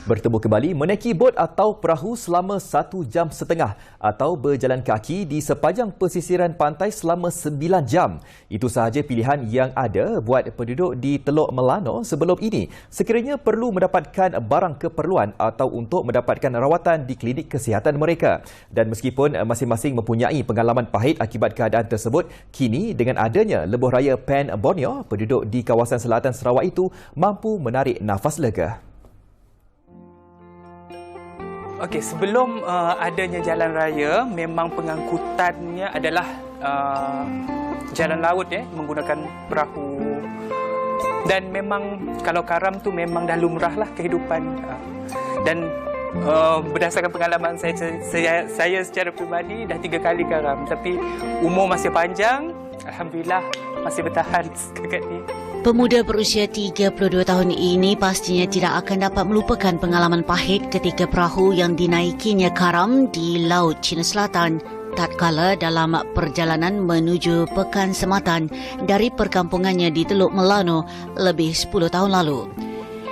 Bertemu kembali menaiki bot atau perahu selama 1 jam setengah atau berjalan kaki di sepanjang pesisiran pantai selama 9 jam. Itu sahaja pilihan yang ada buat penduduk di Teluk Melano sebelum ini sekiranya perlu mendapatkan barang keperluan atau untuk mendapatkan rawatan di klinik kesihatan mereka. Dan meskipun masing-masing mempunyai pengalaman pahit akibat keadaan tersebut, kini dengan adanya lebuh raya Pan Borneo, penduduk di kawasan selatan Sarawak itu mampu menarik nafas lega. Okey, sebelum adanya jalan raya, memang pengangkutannya adalah jalan laut menggunakan perahu. Dan memang kalau karam tu memang dah lumrahlah kehidupan. Dan berdasarkan pengalaman saya secara peribadi dah 3 kali karam, tapi umur masih panjang, alhamdulillah masih bertahan setakat ni. Pemuda berusia 32 tahun ini pastinya tidak akan dapat melupakan pengalaman pahit ketika perahu yang dinaikinya karam di Laut Cina Selatan tatkala dalam perjalanan menuju Pekan Sematan dari perkampungannya di Teluk Melano lebih 10 tahun lalu.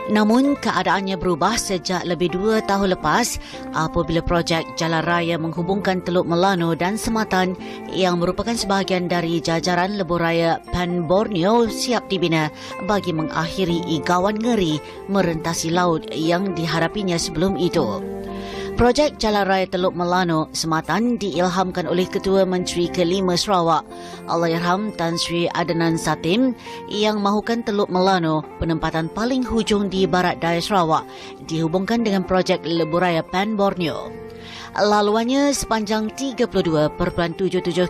Namun, keadaannya berubah sejak lebih 2 tahun lepas apabila projek jalan raya menghubungkan Teluk Melano dan Sematan yang merupakan sebahagian dari jajaran lebuh raya Pan Borneo siap dibina bagi mengakhiri igawan ngeri merentasi laut yang dihadapinya sebelum itu. Projek Jalan Raya Teluk Melano Sematan diilhamkan oleh Ketua Menteri Kelima Sarawak, Allahyarham Tan Sri Adnan Satim, yang mahukan Teluk Melano, penempatan paling hujung di barat daya Sarawak, dihubungkan dengan projek lebuh raya Pan Borneo. Laluannya sepanjang 32.77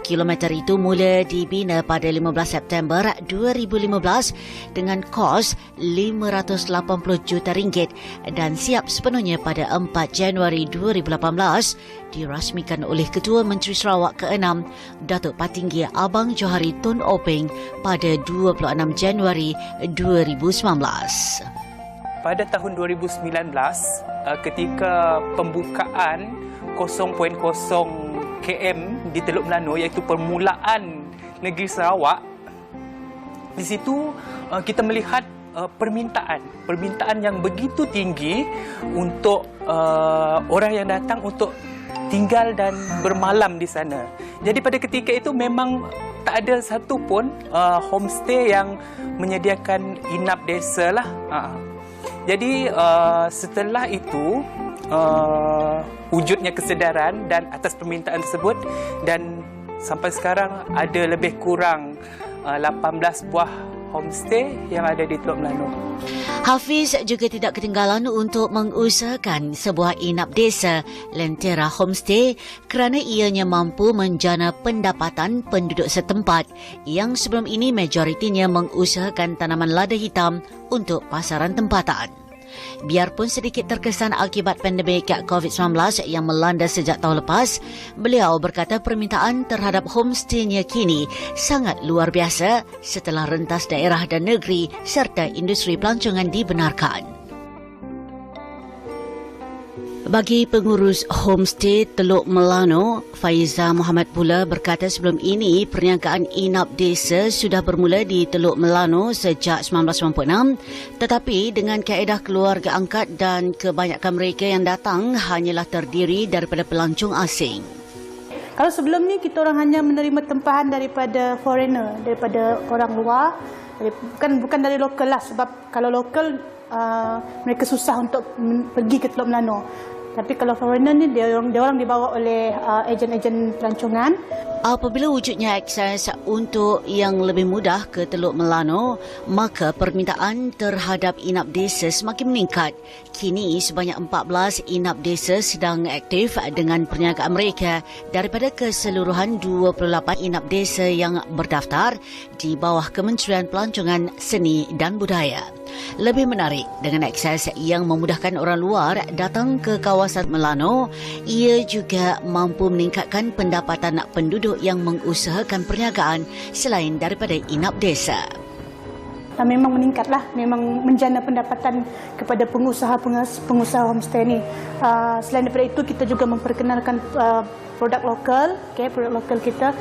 km itu mula dibina pada 15 September 2015 dengan kos RM580 juta dan siap sepenuhnya pada 4 Januari 2018 dirasmikan oleh Ketua Menteri Sarawak ke-6 Datuk Patinggi Abang Johari Tun Openg pada 26 Januari 2019. Pada tahun 2019, ketika pembukaan 0.0 km di Teluk Melano, iaitu permulaan negeri Sarawak, di situ kita melihat permintaan yang begitu tinggi untuk orang yang datang untuk tinggal dan bermalam di sana. Jadi pada ketika itu memang tak ada satu pun homestay yang menyediakan inap desa lah. Jadi setelah itu wujudnya kesedaran dan atas permintaan tersebut, dan sampai sekarang ada lebih kurang 18 buah homestay yang ada di Teluk Melano. Hafiz juga tidak ketinggalan untuk mengusahakan sebuah inap desa Lentera Homestay kerana ianya mampu menjana pendapatan penduduk setempat yang sebelum ini majoritinya mengusahakan tanaman lada hitam untuk pasaran tempatan. Biarpun sedikit terkesan akibat pandemik COVID-19 yang melanda sejak tahun lepas, beliau berkata permintaan terhadap homestay-nya kini sangat luar biasa setelah rentas daerah dan negeri serta industri pelancongan dibenarkan. Bagi pengurus homestay Teluk Melano, Faiza Muhammad pula berkata sebelum ini perniagaan inap desa sudah bermula di Teluk Melano sejak 1996, tetapi dengan kaedah keluarga angkat dan kebanyakan mereka yang datang hanyalah terdiri daripada pelancong asing. Kalau sebelum ni kita orang hanya menerima tempahan daripada foreigner, daripada orang luar, bukan dari lokal lah, sebab kalau lokal mereka susah untuk pergi ke Teluk Melano. Tapi kalau foreigner ni dia orang dibawa oleh ejen-ejen pelancongan. Apabila wujudnya akses untuk yang lebih mudah ke Teluk Melano, maka permintaan terhadap inap desa semakin meningkat. Kini sebanyak 14 inap desa sedang aktif dengan perniagaan mereka daripada keseluruhan 28 inap desa yang berdaftar di bawah Kementerian Pelancongan Seni dan Budaya. Lebih menarik, dengan akses yang memudahkan orang luar datang ke kawasan Melano, ia juga mampu meningkatkan pendapatan penduduk yang mengusahakan perniagaan selain daripada inap desa. Memang meningkatlah, memang menjana pendapatan kepada pengusaha homestay ni. Selain daripada itu, kita juga memperkenalkan produk lokal, produk lokal kita.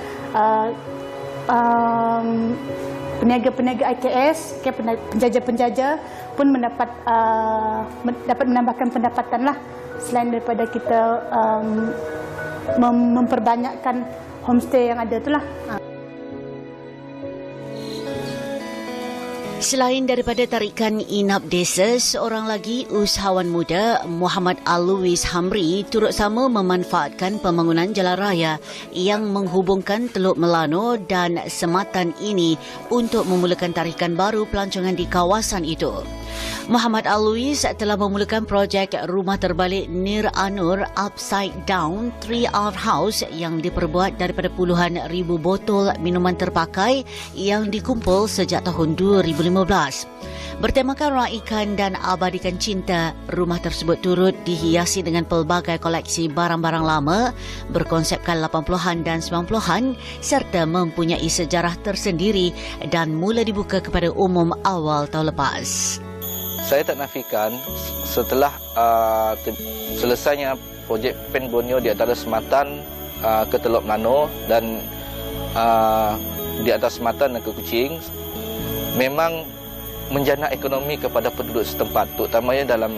peniaga-peniaga IKS, penjaja-penjaja pun dapat menambahkan pendapatan lah, selain daripada kita memperbanyakkan homestay yang ada tu lah. Selain daripada tarikan inap desa, seorang lagi usahawan muda, Muhammad Al-Luis Hamri, turut sama memanfaatkan pembangunan jalan raya yang menghubungkan Teluk Melano dan Sematan ini untuk memulakan tarikan baru pelancongan di kawasan itu. Muhammad Al-Luis telah memulakan projek rumah terbalik Nir Anur Upside Down 3R House yang diperbuat daripada puluhan ribu botol minuman terpakai yang dikumpul sejak tahun 2015. Bertemakan raikan dan abadikan cinta, rumah tersebut turut dihiasi dengan pelbagai koleksi barang-barang lama berkonsepkan 80-an dan 90-an serta mempunyai sejarah tersendiri dan mula dibuka kepada umum awal tahun lepas. Saya tak nafikan setelah selesainya projek Pen Borneo di antara Sematan ke Teluk Melano dan di atas Sematan dan ke Kuching, memang menjana ekonomi kepada penduduk setempat, terutamanya dalam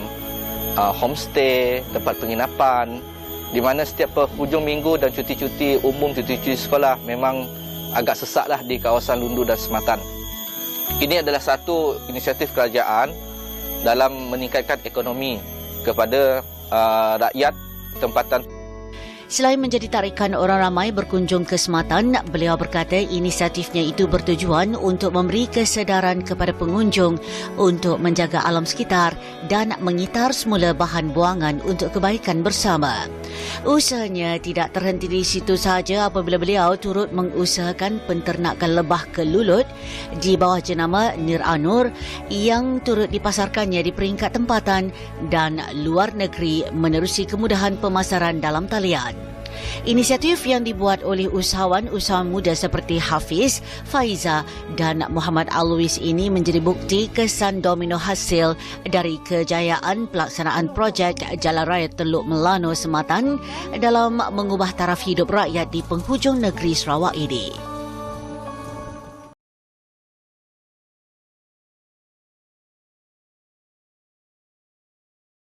homestay, tempat penginapan, di mana setiap hujung minggu dan cuti-cuti umum, cuti-cuti sekolah memang agak sesaklah di kawasan Lundu dan Sematan. Ini adalah satu inisiatif kerajaan dalam meningkatkan ekonomi kepada rakyat tempatan. Selain menjadi tarikan orang ramai berkunjung ke Sematan, beliau berkata inisiatifnya itu bertujuan untuk memberi kesedaran kepada pengunjung untuk menjaga alam sekitar dan mengitar semula bahan buangan untuk kebaikan bersama. Usahanya tidak terhenti di situ sahaja apabila beliau turut mengusahakan penternakan lebah kelulut di bawah jenama Nir Anur yang turut dipasarkannya di peringkat tempatan dan luar negeri menerusi kemudahan pemasaran dalam talian. Inisiatif yang dibuat oleh usahawan-usahawan muda seperti Hafiz, Faiza dan Muhammad Al-Luis ini menjadi bukti kesan domino hasil dari kejayaan pelaksanaan projek Jalan Raya Teluk Melano Sematan dalam mengubah taraf hidup rakyat di penghujung negeri Sarawak ini.